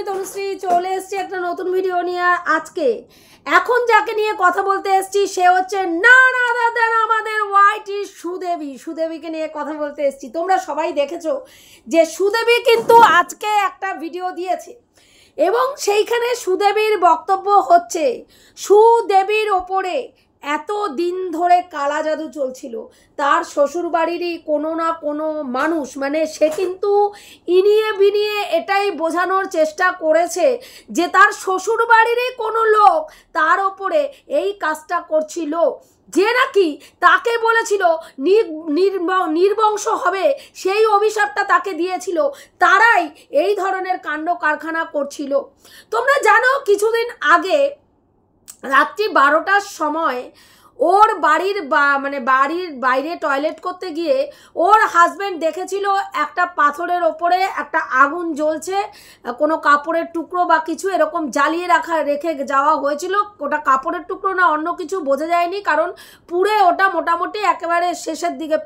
আমি তনুশ্রী চলে এসেছি একটা নতুন ভিডিও নিয়ে। আজকে এখন যাকে নিয়ে কথা বলতে এসেছি সে হচ্ছে না আমাদের ওয়াইটি সুদেবীকে নিয়ে কথা বলতে এসেছি। তোমরা সবাই দেখেছো যে সুদেবী কিন্তু আজকে একটা ভিডিও দিয়েছে এবং সেইখানে সুদেবীর বক্তব্য হচ্ছে সুদেবীর ওপরে এত দিন ধরে কালা জাদু চলছিল। তার শ্বশুর বাড়িরই কোনো না কোনো মানুষ, মানে সে কিন্তু ইনিয়ে বিনিয়ে এটাই বোঝানোর চেষ্টা করেছে যে তার শ্বশুর বাড়িরই কোনো লোক তার ওপরে এই কাজটা করছিল, যে নাকি তাকে বলেছিল নির্বংশ হবে, সেই অভিশাপটা তাকে দিয়েছিল, তারাই এই ধরনের কাণ্ড কারখানা করছিল। তোমরা জানো কিছুদিন আগে রাত্রি 12টার সময় ওর বাড়ির বাড়ির বাইরে টয়লেট করতে গিয়ে ওর হাজব্যান্ড দেখেছিল একটা পাথরের ওপরে একটা আগুন জ্বলছে, কোনো কাপড়ের টুকরো বা কিছু এরকম জ্বালিয়ে রেখে যাওয়া হয়েছিল। ওটা কাপড়ের টুকরো না অন্য কিছু বোঝা যায়নি, কারণ পুড়ে ওটা মোটামুটি একেবারে শেষের দিকে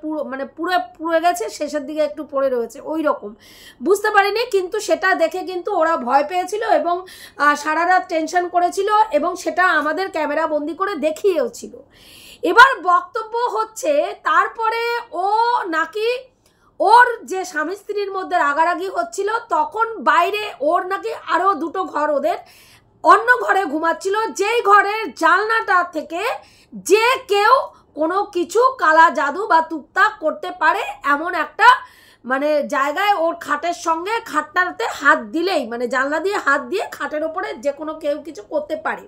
পুড়ে গেছে, শেষের দিকে একটু পড়ে রয়েছে, ওই রকম বুঝতে পারিনি। কিন্তু সেটা দেখে কিন্তু ওরা ভয় পেয়েছিল এবং সারা রাত টেনশন করেছিল এবং সেটা আমাদের ক্যামেরা বন্দি করে দেখিয়েওছিল। এবার বক্তব্য হচ্ছে তারপরে ও নাকি ওর যে স্বামী স্ত্রীর মধ্যে রাগারাগি হচ্ছিল তখন বাইরে ওর নাকি আরও দুটো ঘর ওদের অন্য ঘরে ঘুমাচ্ছিল, যেই ঘরের জানলাটা থেকে যে কেউ কোনো কিছু কালা জাদু বা তুকতাক করতে পারে এমন একটা জায়গায় ওর খাটের সঙ্গে খাটটাতে হাত দিলেই জানলা দিয়ে হাত দিয়ে খাটের ওপরে যে কোনো কেউ কিছু করতে পারে।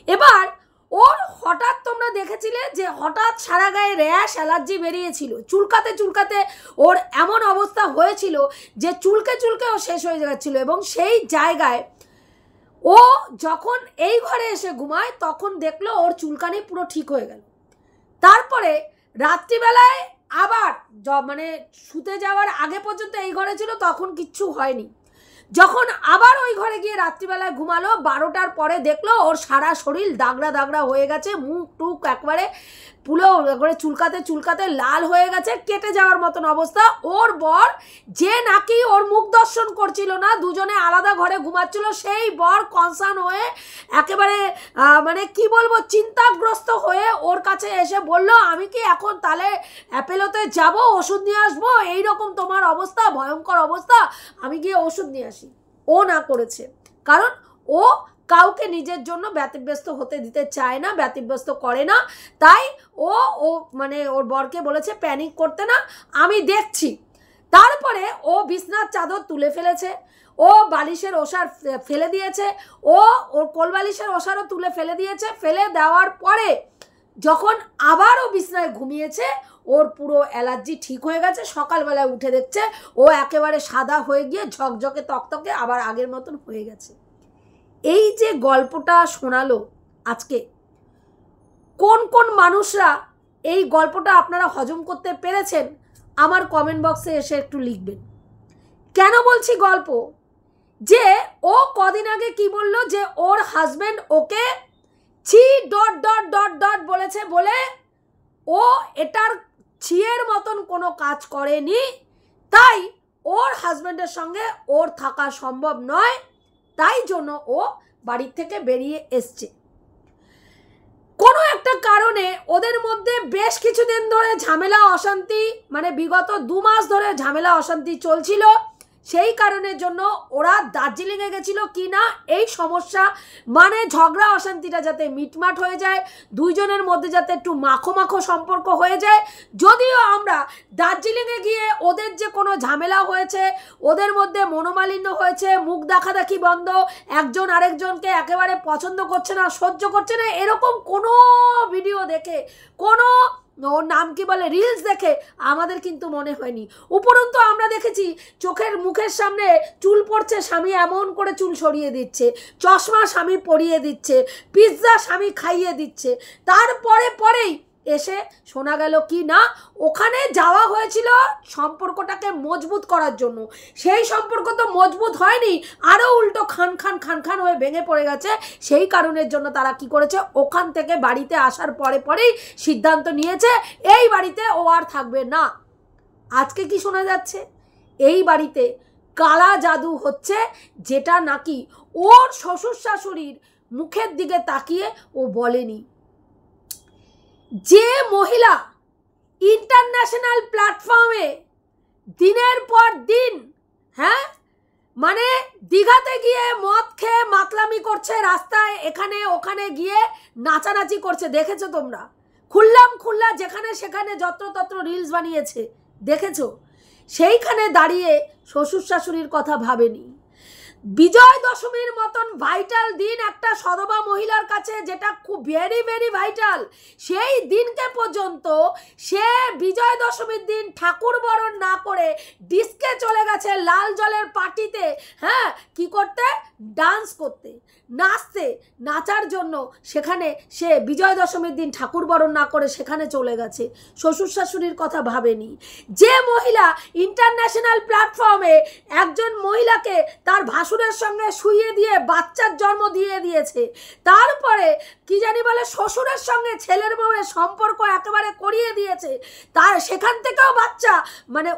এবার ওর হঠাৎ তোমরা দেখেছিলে যে হঠাৎ সারা গায়ে র্যাশ অ্যালার্জি বেরিয়েছিল, চুলকাতে ওর এমন অবস্থা হয়েছিল যে চুলকে ও শেষ হয়ে যাচ্ছিল। এবং সেই জায়গায় ও যখন এই ঘরে এসে ঘুমায় তখন দেখলো ওর চুলকানি পুরো ঠিক হয়ে গেল। তারপরে রাত্রিবেলায় আবার শুতে যাওয়ার আগে পর্যন্ত এই ঘরে ছিল, তখন কিচ্ছু হয়নি। যখন আবার ওই ঘরে গিয়ে রাত্রিবেলায় ঘুমালো 12টার পরে দেখলো ওর সারা শরীর দাগড়া হয়ে গেছে, মুখ টুক একবারে পুরো একবারে চুলকাতে লাল হয়ে গেছে, কেটে যাওয়ার মতন অবস্থা। ওর বর যে নাকি ওর মুখ দর্শন করছিল না, দুজনে আলাদা ঘরে ঘুমাচ্ছিল, সেই বর কনসার্ন হয়ে একেবারে কি বলবো চিন্তাগ্রস্ত হয়ে ওর কাছে এসে বলল, আমি কি এখন তাহলে অ্যাপেলোতে যাব ওষুধ নিয়ে আসবো, এইরকম তোমার অবস্থা, ভয়ঙ্কর অবস্থা, আমি গিয়ে ওষুধ নিয়ে আসি। ও না করেছে, কারণ ও কাউকে নিজের জন্য ব্যতিব্যস্ত হতে দিতে চায় না, ব্যতিব্যস্ত করে না। তাই ও ওর বরকে বলেছে প্যানিক করতে না, আমি দেখছি। তারপরে ও বিছনার চাদর তুলে ফেলেছে, ও বালিশের ওষার ফেলে দিয়েছে, ওর কোলবালিশের ওষারও তুলে ফেলে দিয়েছে। ফেলে দেওয়ার পরে যখন আবার ও বিছনায় ঘুমিয়েছে ওর পুরো অ্যালার্জি ঠিক হয়ে গেছে। সকালবেলায় উঠে দেখছে ও একেবারে সাদা হয়ে গিয়ে ঝকঝকে তকতকে আবার আগের মতন হয়ে গেছে। এই যে গল্পটা শোনালো আজকে, কোন কোন মানুষরা এই গল্পটা আপনারা হজম করতে পেরেছেন আমার কমেন্ট বক্সে এসে একটু লিখবেন। কেন বলছি গল্প, যে ও কদিন আগে কি বলল যে ওর হাজব্যান্ড ওকে বলেছে, বলে ও এটার ছিয়ের মতন কোনো কাজ করেনি, তাই ওর হাজব্যান্ডের সঙ্গে ওর থাকা সম্ভব নয়, তাই জন্য ও বাড়ির থেকে বেরিয়ে এসছে। কোনো একটা কারণে ওদের মধ্যে বেশ কিছুদিন ধরে ঝামেলা অশান্তি, বিগত 2 মাস ধরে ঝামেলা অশান্তি চলছিল। সেই কারণের জন্য ওরা দার্জিলিংয়ে গেছিল কি না এই সমস্যা, ঝগড়া অশান্তিটা যাতে মিটমাট হয়ে যায়, দুইজনের মধ্যে যাতে একটু মাখো সম্পর্ক হয়ে যায়। যদিও আমরা দার্জিলিংয়ে গিয়ে ওদের যে কোনো ঝামেলা হয়েছে, ওদের মধ্যে মনোমালিন্য হয়েছে, মুখ দেখাদেখি বন্ধ, একজন আরেকজনকে একেবারে পছন্দ করছে না, সহ্য করছে না, এরকম কোনো ভিডিও দেখে, কোনো ওর নাম কি বলে রিলস দেখে আমাদের কিন্তু মনে হয়নি। উপরন্তু আমরা দেখেছি মুখের সামনে চুল পড়ছে, স্বামী এমন করে চুল সরিয়ে দিচ্ছে, চশমা স্বামী পরিয়ে দিচ্ছে, পিৎজা স্বামী খাইয়ে দিচ্ছে। পরেই এসে শোনা গেল কি না ওখানে যাওয়া হয়েছিল সম্পর্কটাকে মজবুত করার জন্য, সেই সম্পর্ক তো মজবুত হয়নি, আরও উল্টো খান হয়ে ভেঙে পড়ে গেছে। সেই কারণের জন্য তারা কি করেছে, ওখান থেকে বাড়িতে আসার পরেই সিদ্ধান্ত নিয়েছে এই বাড়িতে ও আর থাকবে না। আজকে কি শোনা যাচ্ছে, এই বাড়িতে কালা জাদু হচ্ছে, যেটা নাকি ওর শ্বশুর শাশুড়ির মুখের দিকে তাকিয়ে ও বলেনি। যে মহিলা ইন্টারন্যাশনাল প্ল্যাটফর্মে দিনের পর দিন, হ্যাঁ, মানে দীঘাতে গিয়ে মদ খেয়ে মাতলামি করছে, রাস্তায় এখানে ওখানে গিয়ে নাচানাচি করছে, দেখেছো তোমরা? খুল্লা যেখানে সেখানে যত্রতত্র রিলস বানিয়েছে, দেখেছো? সেইখানে দাঁড়িয়ে শ্বশুর শাশুড়ির কথা ভাবেনি। বিজয় দশমীর মতন ভাইটাল দিন একটা সধবা মহিলার কাছে, যেটা খুব ভেরি ভেরি ভাইটাল, সেই দিনকে পর্যন্ত সে বিজয় দশমীর দিন ঠাকুর বরণ না করে ডিস্কে চলে গেছে, লাল জলের পার্টিতে, হ্যাঁ, কি করতে? ডান্স করতে, নাচতে, নাচার জন্য সেখানে সে বিজয় দশমীর দিন ঠাকুর বরণ না করে সেখানে চলে গেছে, শ্বশুর শাশুড়ির কথা ভাবেনি। যে মহিলা ইন্টারন্যাশনাল প্ল্যাটফর্মে একজন মহিলাকে তার ভাসুরের সঙ্গে শুইয়ে দিয়ে বাচ্চার জন্ম দিয়ে দিয়েছে, তারপরে কি জানি বলে শ্বশুরের সঙ্গে ছেলের বউয়ের সম্পর্ক একেবারে করিয়ে দিয়েছে, তার সেখান থেকেও বাচ্চা মানে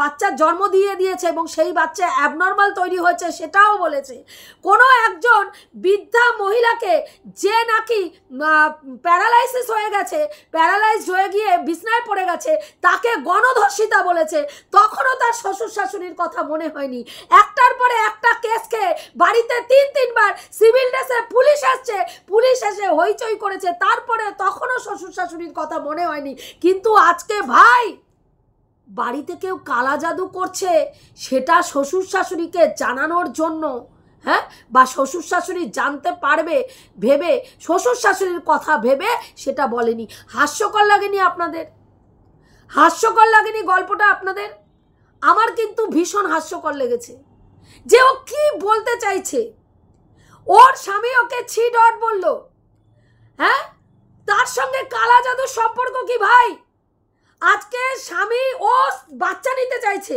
বাচ্চার জন্ম দিয়ে দিয়েছে এবং সেই বাচ্চা অ্যাবনর্মাল তৈরি হয়েছে সেটাও বলেছে। কোনো একজন বৃদ্ধা মহিলাকে যে নাকি প্যারালাইসিস হয়ে গেছে, প্যারালাইজড হয়ে গিয়ে বিছনায় পড়ে গেছে, তাকে গণধর্ষিতা বলেছে, তখনও তার শ্বশুর শাশুড়ির কথা মনে হয়নি। একটার পরে একটা কেসকে বাড়িতে তিনবার সিভিল ড্রেসে পুলিশ আসছে, পুলিশ এসে হইচই করেছে, তারপরে তখনও শ্বশুর শাশুড়ির কথা মনে হয়নি। কিন্তু আজকে ভাই বাড়িতে কেউ কালা জাদু করছে, সেটা শ্বশুর শাশুড়িকে জানানোর জন্য, হ্যাঁ, বা শ্বশুর শাশুড়ি জানতে পারবে ভেবে, শ্বশুর শাশুড়ির কথা ভেবে সেটা বলেনি। হাস্যকর লাগেনি আপনাদের? হাস্যকর লাগেনি গল্পটা আপনাদের? আমার কিন্তু ভীষণ হাস্যকর লেগেছে যে ও কি বলতে চাইছে। ওর স্বামী ওকে ছি ডট বলল, হ্যাঁ, তার সঙ্গে কালা জাদুর সম্পর্ক কি ভাই? আজকে স্বামী ও বাচ্চা নিতে চাইছে,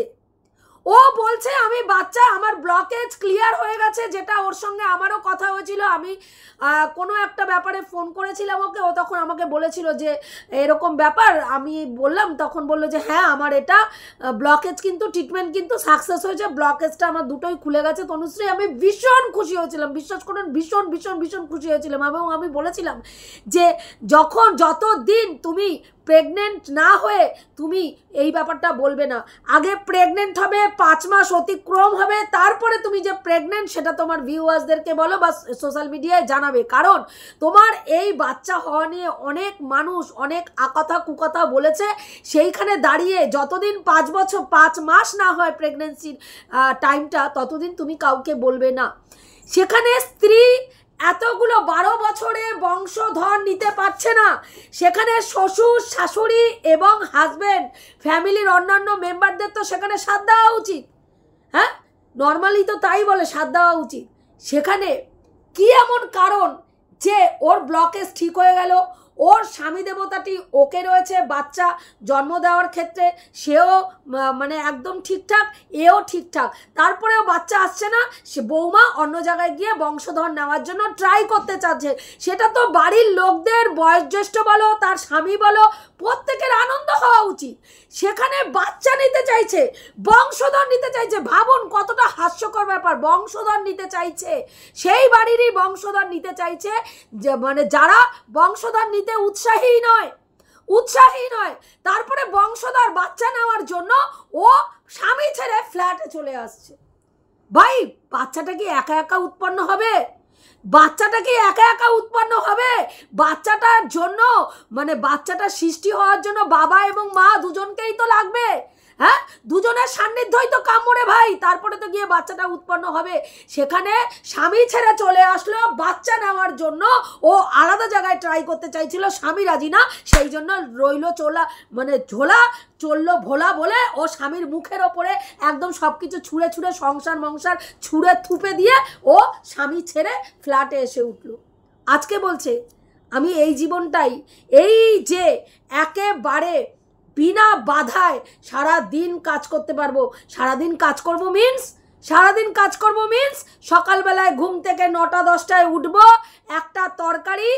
ও বলছে আমি বাচ্চা, আমার ব্লকেজ ক্লিয়ার হয়ে গেছে, যেটা ওর সঙ্গে আমারও কথা হয়েছিল। আমি কোনো একটা ব্যাপারে ফোন করেছিলাম ওকে, ও তখন আমাকে বলেছিল যে এরকম ব্যাপার, আমি বললাম, তখন বললো যে হ্যাঁ আমার এটা ব্লকেজ, কিন্তু ট্রিটমেন্ট কিন্তু সাকসেস হয়েছে, ব্লকেজটা আমার দুটোই খুলে গেছে তনুশ্রী। আমি ভীষণ খুশি হয়েছিলাম, বিশ্বাস করুন, ভীষণ ভীষণ ভীষণ খুশি হয়েছিলাম। এবং আমি বলেছিলাম যে যতদিন তুমি প্রেগনেন্ট না হয়ে তুমি এই ব্যাপারটা বলবে না, আগে প্রেগনেন্ট হবে, 5 মাস অতিক্রম হবে, তারপরে তুমি যে প্রেগনেন্ট সেটা তোমার ভিউয়ার্সদেরকে বলো বা সোশ্যাল মিডিয়ায় জানাবে। কারণ তোমার এই বাচ্চা হওয়া নিয়ে অনেক মানুষ অনেক আকথা কুকথা বলেছে, সেইখানে দাঁড়িয়ে যতদিন 5 মাস না হয় প্রেগনেন্সির টাইমটা, ততদিন তুমি কাউকে বলবে না। সেখানে স্ত্রী এতগুলো 12 বছরে বংশধর নিতে পারছে না, সেখানে শ্বশুর শাশুড়ি এবং হাজবেন্ড ফ্যামিলির অন্যান্য মেম্বারদের তো সেখানে সাথ দেওয়া উচিত, হ্যাঁ, নর্মালি তো তাই বলে সাথ দেওয়া উচিত। সেখানে কি এমন কারণ যে ওর ব্লকেজ ঠিক হয়ে গেল, ওর স্বামী দেবতাটি ওকে রয়েছে বাচ্চা জন্ম দেওয়ার ক্ষেত্রে, সেও মানে একদম ঠিকঠাক, এও ঠিকঠাক, তারপরেও বাচ্চা আসছে না, সে বৌমা অন্য জায়গায় গিয়ে বংশধর নেওয়ার জন্য ট্রাই করতে চাচ্ছে। সেটা তো বাড়ির লোকদের, বয়োজ্যেষ্ঠ বলো, তার স্বামী বলো, প্রত্যেকের আনন্দ হওয়া উচিত। সেখানে বাচ্চা নিতে চাইছে, বংশধর নিতে চাইছে, ভাবুন কতটা হাস্যকর ব্যাপার। বংশধর নিতে চাইছে, সেই বাড়িরই বংশধর নিতে চাইছে, যে মানে যারা বংশধর নিতে উৎসাহী নয়, তারপরে বংশধর বাচ্চা নেওয়ার জন্য ও স্বামী ছেড়ে ফ্ল্যাটে চলে আসছে। ভাই বাচ্চাটা কি একা একা উৎপন্ন হবে? বাচ্চাটার জন্য মানে বাচ্চাটা সৃষ্টি হওয়ার জন্য বাবা এবং মা দুজনকেই তো লাগবে, হ্যাঁ, দুজনের সান্নিধ্যই তো কামড়ে ভাই, তারপরে তো গিয়ে বাচ্চাটা উৎপন্ন হবে। সেখানে স্বামী ছেড়ে চলে আসলো বাচ্চা নেওয়ার জন্য, ও আলাদা জায়গায় ট্রাই করতে চাইছিল, স্বামী রাজি না, সেই জন্য রইল চললো ভোলা বলে ও স্বামীর মুখের ওপরে একদম সব কিছু ছুঁড়ে সংসার ছুঁড়ে থুপে দিয়ে ও স্বামী ছেড়ে ফ্ল্যাটে এসে উঠলো। আজকে বলছে আমি এই জীবনটাই, এই যে একেবারে বিনা বাধায় সারা দিন কাজ করতে পারবো, সারাদিন কাজ করবো মিন্স সকালবেলায় ঘুম থেকে 9টা-10টায় উঠবো, একটা তরকারি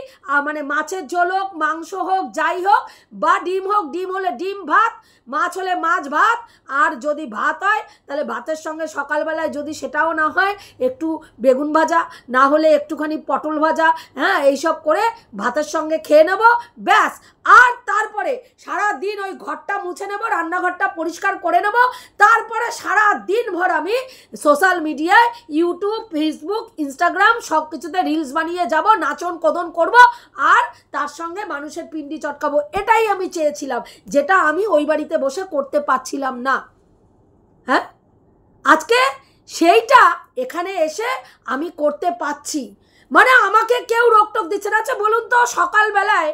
মানে মাছের ঝোল হোক, মাংস হোক, যাই হোক, বা ডিম হোক, ডিম হলে ডিম ভাত, মাছ হলে মাছ ভাত, আর যদি ভাত হয় তাহলে ভাতের সঙ্গে সকালবেলায় যদি সেটাও না হয় একটু বেগুন ভাজা, না হলে একটুখানি পটল ভাজা, হ্যাঁ, এইসব করে ভাতের সঙ্গে খেয়ে নেব, ব্যাস। আর তারপরে সারা দিন ওই ঘরটা মুছে নেব, রান্নাঘরটা পরিষ্কার করে নেব, তারপরে সারা দিন ভর আমি সোশ্যাল মিডিয়ায় ইউটিউব, ফেসবুক, ইনস্টাগ্রাম সব কিছুতে রিলস বানিয়ে যাব, নাচন কোদন করব, আর তার সঙ্গে মানুষের পিন্ডি চটকাবো। এটাই আমি চেয়েছিলাম, যেটা আমি ওই বাড়িতে বসে করতে পারছিলাম না। হ্যাঁ, আজকে সেইটা এখানে এসে আমি করতে পারছি, মানে আমাকে কেউ রোকটোক দিচ্ছে না। আচ্ছা বলুন তো, সকালবেলায়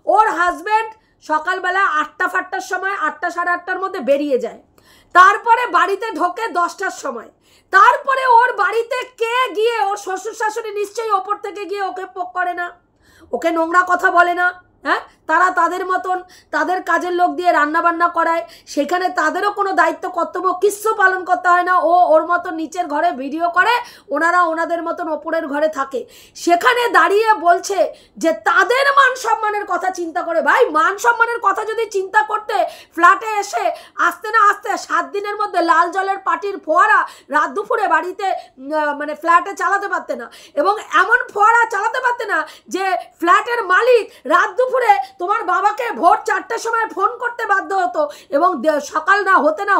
ওর হাজব্যান্ড সকালবেলা 8টা-8টার সময়, 8টা-8:30টার মধ্যে বেরিয়ে যায়, তারপরে বাড়িতে ঢোকে 10টার সময়, তারপরে ওর বাড়িতে কে গিয়ে, ওর শ্বশুর শাশুড়ি নিশ্চয়ই ওপর থেকে গিয়ে ওকে পোক করে না, ওকে নোংরা কথা বলে না। হ্যাঁ, তারা তাদের মতন তাদের কাজের লোক দিয়ে রান্না বান্না করায়, সেখানে তাদেরও কোনো দায়িত্ব কর্তব্য কিচ্ছু পালন করতে হয় না। ও ওর মতন নিচের ঘরে ভিডিও করে, ওনারা ওনাদের মতন ওপরের ঘরে থাকে। সেখানে দাঁড়িয়ে বলছে যে তাদের মান সম্মানের কথা চিন্তা করে। ভাই, মান সম্মানের কথা যদি চিন্তা করতে, ফ্ল্যাটে এসে আসতে না আসতে 7 দিনের মধ্যে লাল জলের পাটির ফোয়ারা রাত দুপুরে বাড়িতে মানে ফ্ল্যাটে চালাতে পারতে না, এবং এমন ফোয়ারা চালাতে পারতে না যে ফ্ল্যাটের মালিক রাত দুপুরে তোমার বাবাকে ভোর 4টার সময় ফোন করতে বাধ্য হতো, এবং সকাল না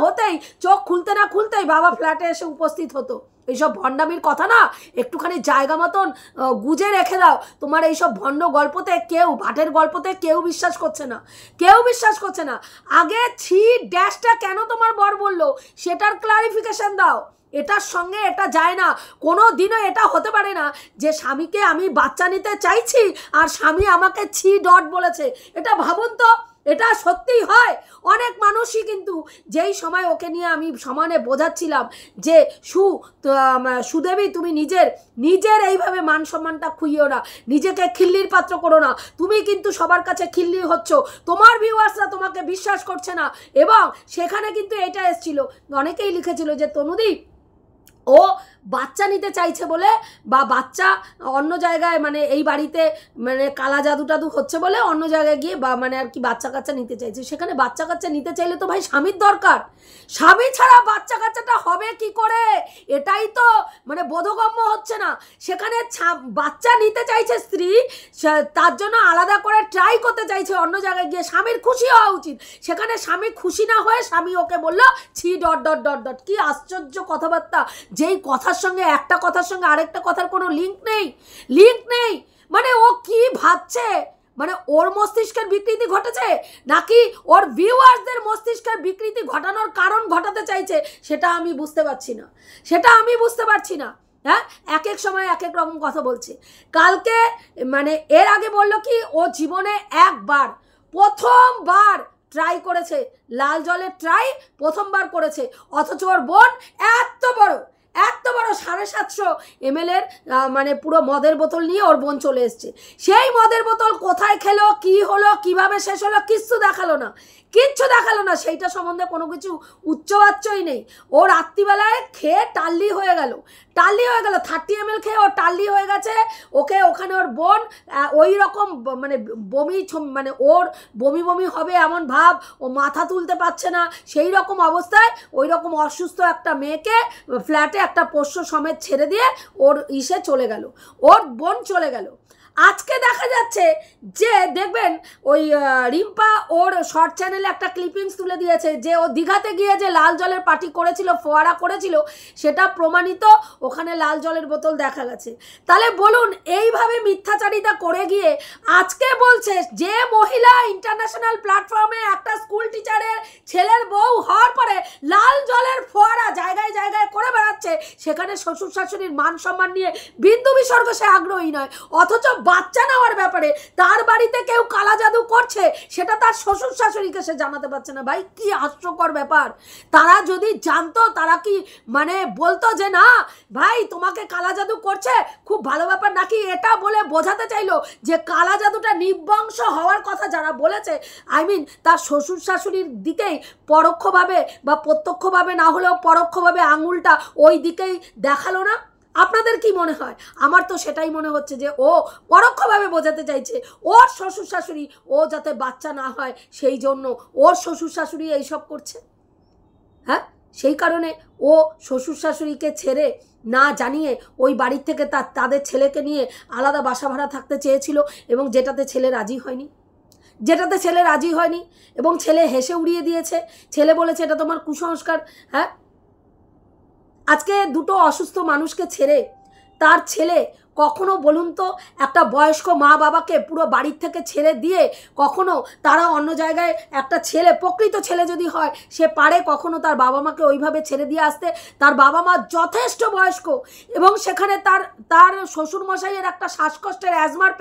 হতেই চোখ খুলতে না খুলতেই বাবা ফ্ল্যাটে এসে উপস্থিত হতো। এইসব ভণ্ডামির কথা না একটুখানি জায়গা মতন গুজে রেখে দাও। তোমার এইসব ভণ্ড গল্পতে কেউ, ভাটের গল্পতে কেউ বিশ্বাস করছে না, কেউ বিশ্বাস করছে না। আগে ড্যাশটা কেন তোমার বর বললো সেটার ক্লারিফিকেশন দাও। এটার সঙ্গে এটা যায় না, কোনো দিনও এটা হতে পারে না যে স্বামীকে আমি বাচ্চা নিতে চাইছি আর স্বামী আমাকে বলেছে। এটা ভাবুন তো, এটা সত্যিই হয়। অনেক মানুষই কিন্তু যেই সময় ওকে নিয়ে আমি সমানে বোঝাচ্ছিলাম যে সুদেবী, তুমি নিজের এইভাবে মান সম্মানটা খুইও না, নিজেকে খিল্লির পাত্র করো না, তুমি কিন্তু সবার কাছে খিল্লি হচ্ছ, তোমার ভিউয়ার্সরা তোমাকে বিশ্বাস করছে না। এবং সেখানে কিন্তু এটা এসেছিল, অনেকেই লিখেছিল যে তনুদি ও বাচ্চা নিতে চাইছে বলে, বা বাচ্চা অন্য জায়গায়, মানে এই বাড়িতে মানে কালা জাদু টাদু হচ্ছে বলে অন্য জায়গায় গিয়ে বা মানে আর কি বাচ্চা কাচ্চা নিতে চাইছে। সেখানে বাচ্চা কাচ্চা নিতে চাইলে তো ভাই স্বামীর দরকার, স্বামী ছাড়া বাচ্চা কাচ্চাটা হবে কি করে? এটাই তো মানে বোধগম্য হচ্ছে না। সেখানে বাচ্চা নিতে চাইছে স্ত্রী, তার জন্য আলাদা করে ট্রাই করতে চাইছে অন্য জায়গায় গিয়ে, স্বামীর খুশি হওয়া উচিত। সেখানে স্বামী খুশি না হয়ে স্বামী ওকে বললো কি আশ্চর্য কথাবার্তা, যেই কথার সঙ্গে একটা কথার সঙ্গে আরেকটা কথার কোনো লিঙ্ক নেই। মানে ও কি ভাবছে, মানে ওর মস্তিষ্কের বিকৃতি ঘটেছে নাকি ওর ভিউয়ার্সদের মস্তিষ্কের বিকৃতি ঘটানোর কারণ ঘটাতে চাইছে, সেটা আমি বুঝতে পারছি না। হ্যাঁ, এক এক সময় এক এক রকম কথা বলছে। কালকে মানে এর আগে বলল কি ও জীবনে প্রথমবার ট্রাই করেছে, লাল জলের ট্রাই প্রথমবার করেছে, অথচ ওর বোন এত বড় 750 ml মানে পুরো মদের বোতল নিয়ে ওর বোন চলে এসছে। সেই মদের বোতল কোথায় খেলো, কি হলো, কিভাবে শেষ হলো, কিচ্ছু দেখালো না। সেইটা সম্বন্ধে কোনো কিছু উচ্চবাচ্যই নেই। ও রাত্রিবেলায় খেয়ে টাল্লি হয়ে গেল 30 ml খেয়ে ও টাল্লি হয়ে গেছে। ওখানে ওর বোন ওই রকম মানে মানে ওর বমি হবে এমন ভাব, ও মাথা তুলতে পারছে না, সেই রকম অবস্থায় ওই রকম অসুস্থ একটা মেয়েকে ফ্ল্যাটে একটা পোষ্য সমেত ছেড়ে দিয়ে ওর বোন চলে গেল। আজকে দেখা যাচ্ছে যে দেখবেন ওই রিম্পা ওর শর্ট চ্যানেলে একটা ক্লিপিংস তুলে দিয়েছে যে ও দীঘাতে গিয়ে যে লাল জলের পার্টি করেছিল, ফোয়ারা করেছিল, সেটা প্রমাণিত, ওখানে লাল জলের বোতল দেখা গেছে। তাহলে বলুন, এইভাবে মিথ্যাচারিতা করে গিয়ে আজকে বলছে যে মহিলা ইন্টারন্যাশনাল প্ল্যাটফর্মে একটা স্কুল টিচারের ছেলের বউ হওয়ার পরে লাল জলের ফোয়ারা জায়গায় জায়গায় করে বেড়াচ্ছে, সেখানে শ্বশুর শাশুড়ির মান সম্মান নিয়ে বিন্দু বিসর্গ সে আগ্রহী নয়। অথচ বাচ্চা নেওয়ার ব্যাপারে তার বাড়িতে কেউ কালা জাদু করছে, সেটা তার শ্বশুর শাশুড়িকে সে জানাতে পারছে না। ভাই, কি হাস্যকর ব্যাপার। তারা যদি জানতো, তারা কি মানে বলতো যে না ভাই তোমাকে কালা জাদু করছে, খুব ভালো ব্যাপার নাকি? এটা বলে বোঝাতে চাইলো যে কালা জাদুটা নিবংশ হওয়ার কথা যারা বলেছে, তার শ্বশুর শাশুড়ির দিকেই পরোক্ষভাবে বা প্রত্যক্ষভাবে না হলেও পরোক্ষভাবে আঙুলটা ওই দিকেই দেখালো না? আপনাদের কি মনে হয়? আমার তো সেটাই মনে হচ্ছে যে ও পরোক্ষভাবে বোঝাতে চাইছে ওর শ্বশুর শাশুড়ি ও যাতে বাচ্চা না হয় সেই জন্য ওর শ্বশুর শাশুড়ি এইসব করছে। হ্যাঁ, সেই কারণে ও শ্বশুর শাশুড়িকে ছেড়ে না জানিয়ে ওই বাড়ির থেকে তাদের ছেলেকে নিয়ে আলাদা বাসা ভাড়া থাকতে চেয়েছিল, এবং যেটাতে ছেলে রাজি হয়নি এবং ছেলে হেসে উড়িয়ে দিয়েছে। ছেলে বলেছে এটা তোমার কুসংস্কার। হ্যাঁ, আজকে দুটো অসুস্থ মানুষকে ছেড়ে তার ছেলে কখনো বলুন তো একটা বয়স্ক মা বাবাকে পুরো বাড়ির থেকে ছেড়ে দিয়ে কখনো তারা অন্য জায়গায় একটা ছেলে, প্রকৃত ছেলে যদি হয় সে পারে কখনো তার বাবা মাকে ওইভাবে ছেড়ে দিয়ে আসতে? তার বাবা মা যথেষ্ট বয়স্ক এবং সেখানে তার শ্বশুরমশাইয়ের একটা শ্বাসকষ্টের অ্যাজমার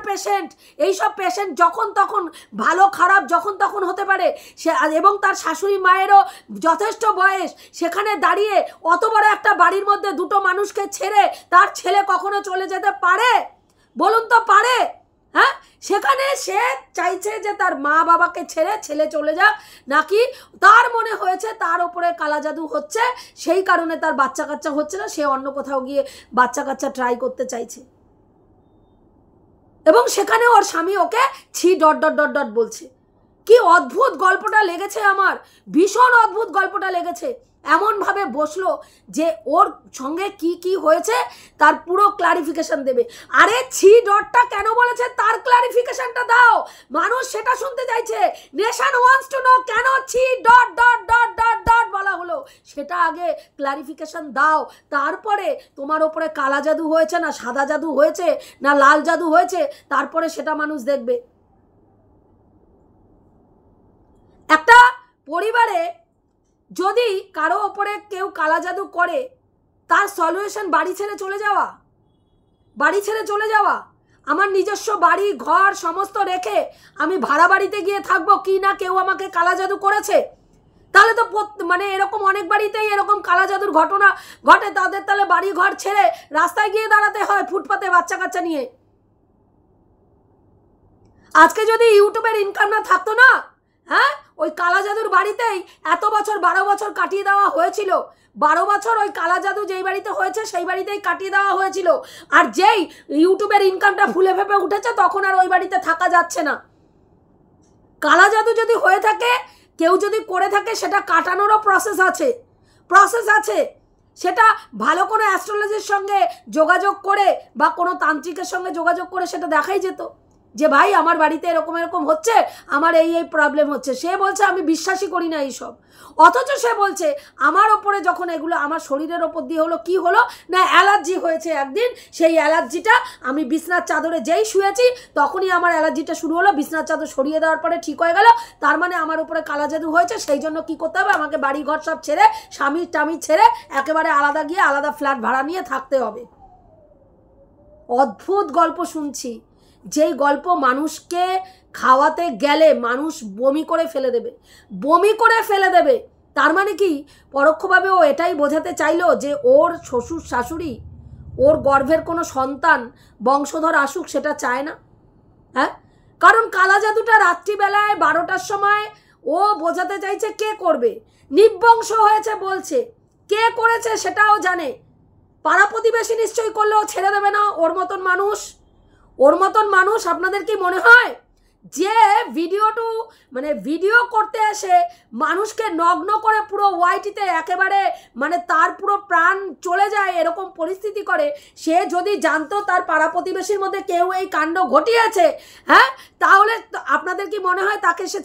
পেশেন্ট, এইসব পেশেন্ট যখন তখন ভালো খারাপ যখন তখন হতে পারে সে, এবং তার শাশুড়ি মায়েরও যথেষ্ট বয়স। সেখানে দাঁড়িয়ে অত বড় একটা বাড়ির মধ্যে দুটো মানুষকে ছেড়ে তার ছেলে কখনো চলে যেতে পারে? বলুন তো পারে? হ্যাঁ, সেখানে সে চাইছে যে তার মা বাবাকে ছেড়ে ছেলে চলে যাক, নাকি তার মনে হয়েছে তার উপরে কালা জাদু হচ্ছে, সেই কারণে তার বাচ্চা কাচ্চা হচ্ছে না, সে অন্য কোথাও গিয়ে বাচ্চা কাচ্চা ট্রাই করতে চাইছে। এবং সেখানে ওর স্বামী ওকে ছি ... বলছে। কি অদ্ভুত গল্পটা লেগেছে আমার, ভীষণ অদ্ভুত গল্পটা লেগেছে। এমনভাবে বসলো যে ওর সঙ্গে কি কি হয়েছে তার পুরো ক্লারিফিকেশন দেবে। আরে ছি ডটটা কেন বলেছে তার ক্লারিফিকেশনটা দাও, মানুষ সেটা শুনতে চাইছে। নেশন ওয়ান্টস টু নো কেন ছি ... বলা হলো, সেটা আগে ক্লারিফিকেশন দাও। তারপরে তোমার ওপরে কালা জাদু হয়েছে না সাদা জাদু হয়েছে না লাল জাদু হয়েছে, তারপরে সেটা মানুষ দেখবে। একটা পরিবারে যদি কারো ওপরে কেউ কালা জাদু করে, তার সলিউশন বাড়ি ছেড়ে চলে যাওয়া। আমার নিজস্ব বাড়ি ঘর সমস্ত রেখে আমি ভাড়া বাড়িতে গিয়ে থাকবো কি না কেউ আমাকে কালা জাদু করেছে? তাহলে তো মানে এরকম অনেক বাড়িতেই এরকম কালা জাদুর ঘটনা ঘটে, তাদের তাহলে বাড়ি ঘর ছেড়ে রাস্তায় গিয়ে দাঁড়াতে হয় ফুটপাতে বাচ্চা কাচ্চা নিয়ে। আজকে যদি ইউটিউবের ইনকাম না থাকতো না, হ্যাঁ, ওই কালা জাদুর বাড়িতেই এত বছর 12 বছর কাটিয়ে দেওয়া হয়েছিল। 12 বছর ওই কালা জাদু যেই বাড়িতে হয়েছে সেই বাড়িতেই কাটিয়ে দেওয়া হয়েছিল। আর যেই ইউটিউবের ইনকামটা ফুলে ফেপে উঠেছে তখন আর ওই বাড়িতে থাকা যাচ্ছে না। কালা জাদু যদি হয়ে থাকে, কেউ যদি করে থাকে, সেটা কাটানোরও প্রসেস আছে। সেটা ভালো কোনো অ্যাস্ট্রোলজির সঙ্গে যোগাযোগ করে বা কোনো তান্ত্রিকের সঙ্গে যোগাযোগ করে সেটা দেখাই যেত যে ভাই আমার বাড়িতে এরকম হচ্ছে, আমার এই প্রবলেম হচ্ছে। সে বলছে আমি বিশ্বাসই করি না এইসব, অথচ সে বলছে আমার ওপরে যখন এগুলো আমার শরীরের ওপর দিয়ে হলো, কি হলো না অ্যালার্জি হয়েছে একদিন, সেই অ্যালার্জিটা আমি বিছনার চাদরে যেই শুয়েছি তখনই আমার অ্যালার্জিটা শুরু হলো, বিছনার চাদর সরিয়ে দেওয়ার পরে ঠিক হয়ে গেল। তার মানে আমার উপরে কালা জাদু হয়েছে, সেই জন্য কি করতে হবে, আমাকে বাড়ি ঘর সব ছেড়ে স্বামী টামি ছেড়ে একেবারে আলাদা গিয়ে আলাদা ফ্ল্যাট ভাড়া নিয়ে থাকতে হবে। অদ্ভুত গল্প শুনছি, যেই গল্প মানুষকে খাওয়াতে গেলে মানুষ বমি করে ফেলে দেবে। তার মানে কি পরোক্ষভাবে ও এটাই বোঝাতে চাইলো যে ওর শ্বশুর শাশুড়ি ওর গর্ভের কোনো সন্তান বংশধর আসুক সেটা চায় না। হ্যাঁ, কারণ কালা জাদুটা রাত্রিবেলায় 12টার সময় ও বোঝাতে চাইছে কে করবে, নির্বংশ হয়েছে বলছে, কে করেছে সেটাও জানে। পাড়া প্রতিবেশী নিশ্চয়ই করলেও ছেড়ে দেবে না ওর মতন মানুষ। আপনাদের কি মনে হয় যে ভিডিও করতে এসে মানুষকে নগ্ন করে পুরো ওয়াইটিতে একেবারে মানে তার পুরো প্রাণ চলে যায় এরকম পরিস্থিতি করে, সে যদি জানতো তার পাড়া প্রতিবেশীর মধ্যে কেউ এই কাণ্ড ঘটিয়েছে, হ্যাঁ, তাহলে আপনাদের কি মনে হয় তাকে সে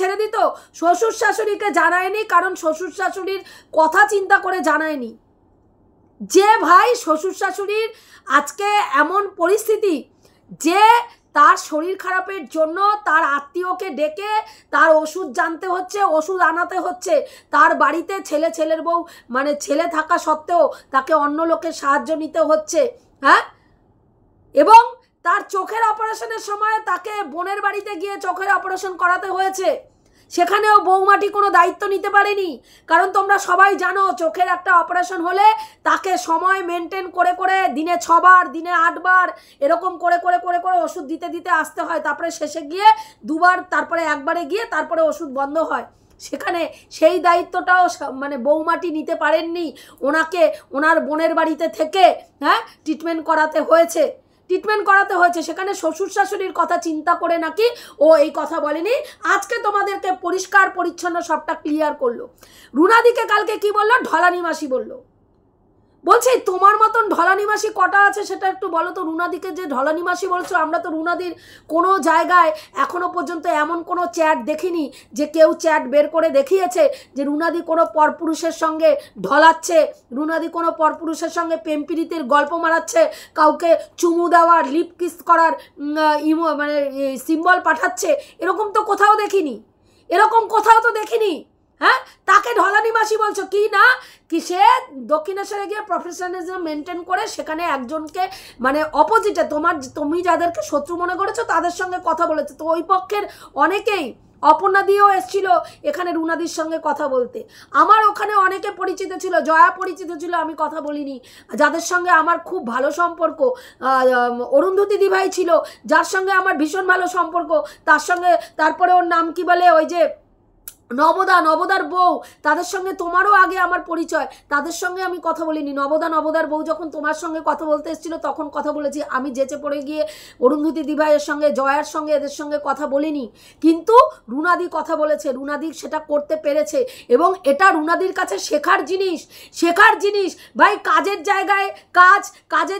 ছেড়ে দিত? শ্বশুর শাশুড়িকে জানায়নি, কারণ শ্বশুর শাশুড়ির কথা চিন্তা করে জানায়নি যে ভাই শ্বশুর শাশুড়ির আজকে এমন পরিস্থিতি যে তার শরীর খারাপের জন্য তার আত্মীয়কে ডেকে তার ওষুধ জানতে হচ্ছে, ওষুধ আনাতে হচ্ছে, তার বাড়িতে ছেলের বউ মানে ছেলে থাকা সত্ত্বেও তাকে অন্য লোকের সাহায্য নিতে হচ্ছে। হ্যাঁ, এবং তার চোখের অপারেশনের সময় তাকে বোনের বাড়িতে গিয়ে চোখের অপারেশন করাতে হয়েছে, সেখানেও বৌমাটি কোনো দায়িত্ব নিতে পারেনি। কারণ তোমরা সবাই জানো চোখের একটা অপারেশন হলে তাকে সময় মেনটেন করে দিনে 6 বার দিনে 8 বার এরকম করে ওষুধ দিতে আসতে হয়। তারপরে শেষে গিয়ে 2 বার, তারপরে 1 বারে গিয়ে তারপরে ওষুধ বন্ধ হয়। সেখানে সেই দায়িত্বটাও মানে বৌমাটি নিতে পারেননি, ওনাকে ওনার বোনের বাড়িতে থেকে ট্রিটমেন্ট করাতে হয়েছে। সেখানে শ্বশুর শাশুড়ির কথা চিন্তা করে নাকি ও এই কথা বলেনি। আজকে তোমাদেরকে পরিষ্কার পরিচ্ছন্ন সবটা ক্লিয়ার করলো। রুনাদিকে কালকে কি বললো? ঢলানি মাসি বললো। বলছি তোমার মতন ঢলানি মাসি কটা আছে সেটা একটু বলো তো। রুনাদিকে যে ঢলানি মাসি বলছো, আমরা তো রুনাদির কোনো জায়গায় এখনো পর্যন্ত এমন কোনো চ্যাট দেখিনি যে কেউ চ্যাট বের করে দেখিয়েছে যে রুনাদি কোনো পরপুরুষের সঙ্গে ঢলাচ্ছে, রুনাদি কোনো পরপুরুষের সঙ্গে প্রেমপীড়িতের গল্প মারাচ্ছে, কাউকে চুমু দেওয়ার, লিপ কিস করার মানে সিম্বল পাঠাচ্ছে, এরকম তো কোথাও দেখিনি। হ্যাঁ, তাকে ঢলানি মাসি বলছো কি না? কি সে দক্ষিণেশ্বরে গিয়ে প্রফেশনালিজম মেনটেন করে সেখানে একজনকে মানে অপোজিটে তুমি যাদেরকে শত্রু মনে করেছো তাদের সঙ্গে কথা বলেছে। তো ওই পক্ষের অনেকেই, অপর্ণা দিয়েও এসেছিল এখানে রুনাদির সঙ্গে কথা বলতে। আমার ওখানে অনেকে পরিচিত ছিল, জয়া পরিচিত ছিল, আমি কথা বলিনি। যাদের সঙ্গে আমার খুব ভালো সম্পর্ক, অরুন্ধতী দিভাই ছিল যার সঙ্গে আমার ভীষণ ভালো সম্পর্ক, তার সঙ্গে, তারপরে ওর নাম কি বলে, ওই যে নবদার বউ, তাদের সঙ্গে তোমারও আগে আমার পরিচয়, তাদের সঙ্গে আমি কথা বলিনি। নবদার বউ যখন তোমার সঙ্গে কথা বলতে এসেছিল তখন কথা বলেছি। আমি যেচে পড়ে গিয়ে অরুন্ধতী দিভাইয়ের সঙ্গে, জয়ার সঙ্গে, এদের সঙ্গে কথা বলিনি। কিন্তু রুনাদি কথা বলেছে, রুনাদি সেটা করতে পেরেছে এবং এটা রুনাদির কাছে শেখার জিনিস। ভাই কাজের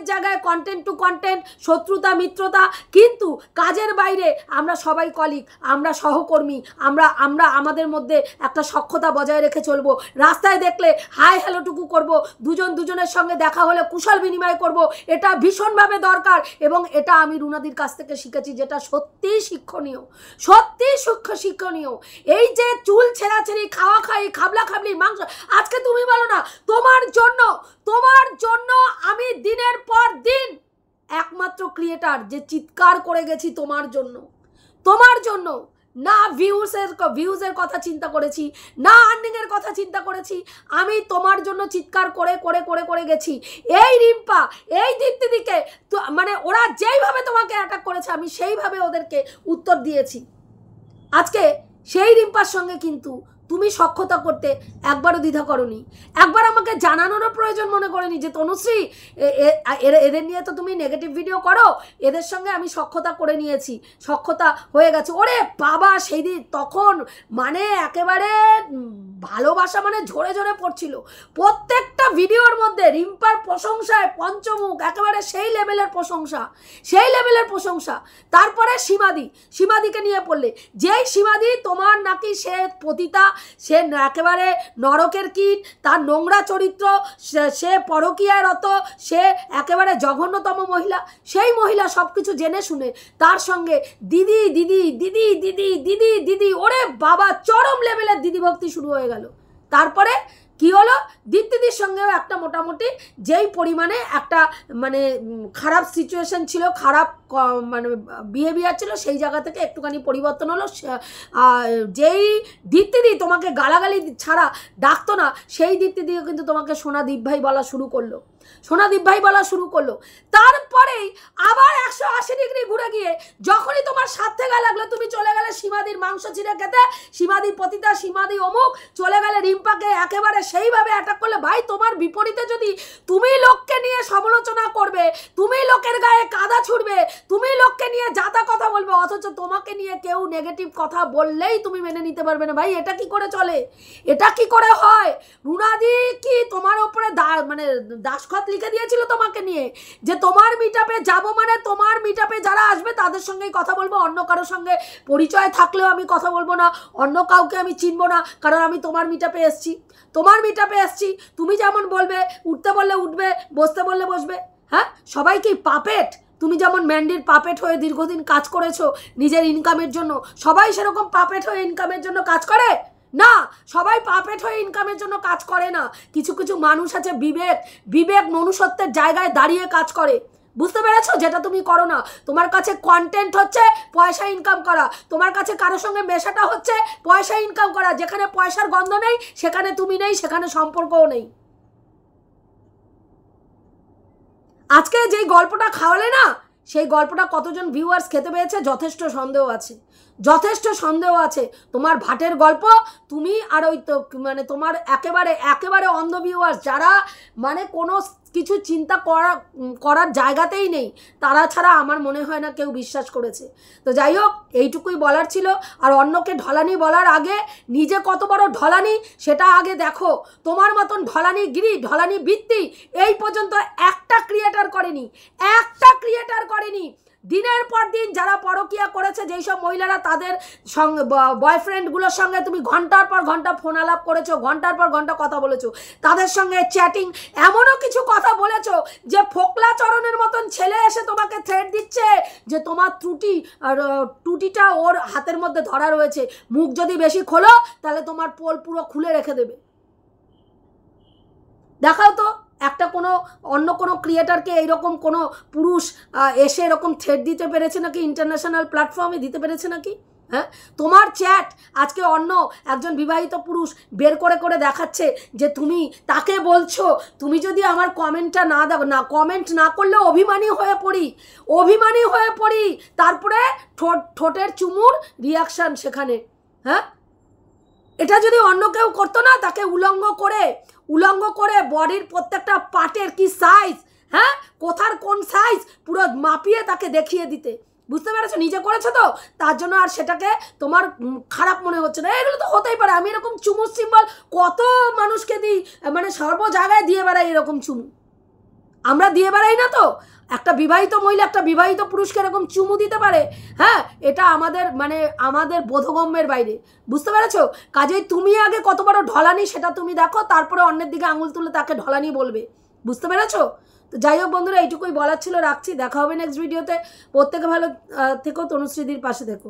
জায়গায় কন্টেন্ট টু কন্টেন্ট, শত্রুতা মিত্রতা, কিন্তু কাজের বাইরে আমরা সবাই কলিগ, আমরা সহকর্মী, আমরা আমাদের মধ্যে একটা সখ্যতা বজায় রেখে চলবো। রাস্তায় দেখলে হাই হ্যালোটুকু করব, দুজনের সঙ্গে দেখা হলে কুশল বিনিময় করব, এটা ভীষণভাবে দরকার এবং এটা আমি রুনাদির কাছ থেকে শিখেছি, যেটা সত্যি শিক্ষণীয়। এই যে চুল ছেঁড়াছেড়ি, খাবলা খাবলি, মাংস, আজকে তুমি বলো না তোমার জন্য আমি দিনের পর দিন একমাত্র ক্রিয়েটার যে চিৎকার করে গেছি তোমার জন্য না ভিউজের কথা চিন্তা করেছি, না আর্নিংয়ের কথা চিন্তা করেছি, আমি তোমার জন্য চিৎকার করে গেছি। এই রিম্পা, এই দীপ্তিদিকে মানে ওরা যেইভাবে তোমাকে অ্যাটাক করেছে আমি সেইভাবে ওদেরকে উত্তর দিয়েছি। আজকে সেই রিম্পার সঙ্গে কিন্তু তুমি সখ্যতা করতে একবারও দ্বিধা করনি, একবার আমাকে জানানোরও প্রয়োজন মনে করেনি যে তনুশ্রী এদের নিয়ে তো তুমি নেগেটিভ ভিডিও করো, এদের সঙ্গে আমি সখ্যতা করে নিয়েছি, সখ্যতা হয়ে গেছে। ওরে বাবা, সেই দিন তখন মানে একেবারে ভালোবাসা মানে ঝরে পড়ছিল। প্রত্যেকটা ভিডিওর মধ্যে রিম্পার প্রশংসায় পঞ্চমুখ, একেবারে সেই লেভেলের প্রশংসা। তারপরে সীমাদিকে নিয়ে পড়লে, যেই সীমাদি তোমার নাকি সে পতিতা, সে একেবারে নরকের কীট, তার নোংরা চরিত্র, সে পরকীয়ায় রত, সে একেবারে জঘন্যতম মহিলা, সেই মহিলা সব কিছু জেনে শুনে তার সঙ্গে দিদি, ওরে বাবা, চরম লেভেলের দিদি ভক্তি শুরু হয়ে গেল। তারপরে কি হলো, দীপ্তিদির সঙ্গেও একটা মোটামুটি যেই পরিমাণে একটা মানে খারাপ সিচুয়েশন ছিল, খারাপ মানে বিহেভিয়ার ছিল, সেই জায়গা থেকে একটুখানি পরিবর্তন হলো। যেই দীপ্তিদি তোমাকে গালাগালি ছাড়া ডাকতো না, সেই দীপ্তিদিও কিন্তু তোমাকে সোনাদীপ ভাই বলা শুরু করলো। তারপরেই আবার 180 ডিগ্রি ঘুরে গিয়ে যখনই তোমার স্বার্থে গা লাগলো, তুমি চলে গেলে সীমাদির মাংস ছিঁড়ে খেতে, সীমাদি পতিতা, সীমাদি অমুক, চলে গেলে রিম্পাকে একেবারে সেইভাবে অ্যাটাক করলে। ভাই, তোমার বিপরীতে যদি তুমি লোককে নিয়ে সমালোচনা করবে, তুমি লোকের গায়ে কাদা ছুড়বে, তুমি লোককে নিয়ে যাতা কথা বলবে, অথচ তোমাকে নিয়ে কেউ নেগেটিভ কথা বললেই তুমি মেনে নিতে পারবে না। ভাই, এটা কি করে চলে? এটা কি করে হয়? রুনাদি কি তোমার উপরে মানে দাসখত লিখে দিয়েছিল তোমাকে নিয়ে যে তোমার মিটআপে যাব মানে তোমার মিটআপে যারা আসবে তাদের সঙ্গেই কথা বলবো, অন্য কারোর সঙ্গে পরিচয় থাকলেও আমি কথা বলবো না, অন্য কাউকে আমি চিনবো না, কারণ আমি তোমার মিটআপে এসছি, তুমি যেমন বলবে, উঠতে বললে উঠবে, বসতে বললে বসবে। হ্যাঁ, সবাই কি পাপেট? তুমি যেমন ম্যান্ডির পাপেট হয়ে দীর্ঘদিন কাজ করেছো নিজের ইনকামের জন্য, সবাই সেরকম পাপেট হয়ে ইনকামের জন্য কাজ করে না। সবাই পাপেট হয়ে ইনকামের জন্য কাজ করে না। কিছু মানুষ আছে বিবেক মনুষ্যত্বের জায়গায় দাঁড়িয়ে কাজ করে। বুঝতে পেরেছো? যেটা তুমি করো না। তোমার কাছে কন্টেন্ট হচ্ছে পয়সা ইনকাম করা, তোমার কাছে কারোর সঙ্গে মেশাটা হচ্ছে পয়সা ইনকাম করা। যেখানে পয়সার গন্ধ নেই সেখানে তুমি নেই, সেখানে সম্পর্কও নেই। আজকে যেই গল্পটা খাওয়ালে না, সেই গল্পটা কতজন ভিউয়ার্স খেতে পেয়েছে যথেষ্ট সন্দেহ আছে। যথেষ্ট সন্দেহ আছে। তোমার ভাটের গল্প তুমি আর ওই তো মানে তোমার একেবারে অন্ধ ভিউয়ার্স যারা মানে কোনো কিছু চিন্তা করার জায়গাতেই নেই, তারা ছাড়া আমার মনে হয় না কেউ বিশ্বাস করেছে। তো যাই হোক, এইটুকুই বলার ছিল। আর অন্যকে ঢলানি বলার আগে নিজে কত বড় ঢলানি সেটা আগে দেখো। তোমার মতন ঢলানি গিরি, ঢলানি বৃত্তি এই পর্যন্ত একটা ক্রিয়েটার করেনি। দিনের পর দিন যারা পরকিয়া করেছে, যেই সব মহিলারা তাদের সঙ্গে বয়ফ্রেন্ডগুলোর সঙ্গে তুমি ঘন্টার পর ঘন্টা ফোন আলাপ করেছো, ঘন্টার পর ঘন্টা কথা বলেছো, তাদের সঙ্গে চ্যাটিং, এমনও কিছু কথা বলেছো যে ফোকলা চরণের মতন ছেলে এসে তোমাকে থ্রেট দিচ্ছে যে তোমার টুটিটা ওর হাতের মধ্যে ধরা রয়েছে, মুখ যদি বেশি খোলো তাহলে তোমার পোল পুরো খুলে রেখে দেবে। দেখাও তো একটা অন্য কোনো ক্রিয়েটারকে এইরকম কোনো পুরুষ এসে এরকম থ্রেট দিতে পেরেছে নাকি? ইন্টারন্যাশনাল প্ল্যাটফর্মে দিতে পেরেছে নাকি? হ্যাঁ, তোমার চ্যাট আজকে অন্য একজন বিবাহিত পুরুষ বের করে দেখাচ্ছে যে তুমি তাকে বলছো তুমি যদি আমার কমেন্টটা না দাও, না কমেন্ট না করলে অভিমানী হয়ে পড়ি। তারপরে ঠোঁটের চুমুর রিয়াকশান সেখানে। হ্যাঁ, এটা যদি অন্য কেউ করতো না, তাকে উলঙ্গ করে বডির প্রত্যেকটা পার্টের কি সাইজ, হ্যাঁ কোথার কোন সাইজ পুরো মাপিয়ে তাকে দেখিয়ে দিতে। বুঝতে পেরেছো? নিজে করেছো তো, তার জন্য আর সেটাকে তোমার খারাপ মনে হচ্ছে না। এগুলো তো হতেই পারে। আমি এরকম চুমুর সিম্বল কত মানুষকে দিই, মানে সর্ব জায়গায় দিয়ে বেড়াই এরকম চুমু। আমরা দিয়ে বেড়াই না তো? একটা বিবাহিত মহিলা একটা বিবাহিত পুরুষকে এরকম চুমু দিতে পারে? হ্যাঁ, এটা আমাদের বোধগম্যের বাইরে। বুঝতে পেরেছো? কাজেই তুমি আগে কত বড় ঢলানি সেটা তুমি দেখো, তারপরে অন্যের দিকে আঙুল তুলে তাকে ঢলানি বলবে। বুঝতে পেরেছো? তো যাই হোক বন্ধুরা, এইটুকুই বলার ছিল। রাখছি, দেখা হবে নেক্সট ভিডিওতে। প্রত্যেকে ভালো থেকো, তনুশ্রীদির পাশে থেকো।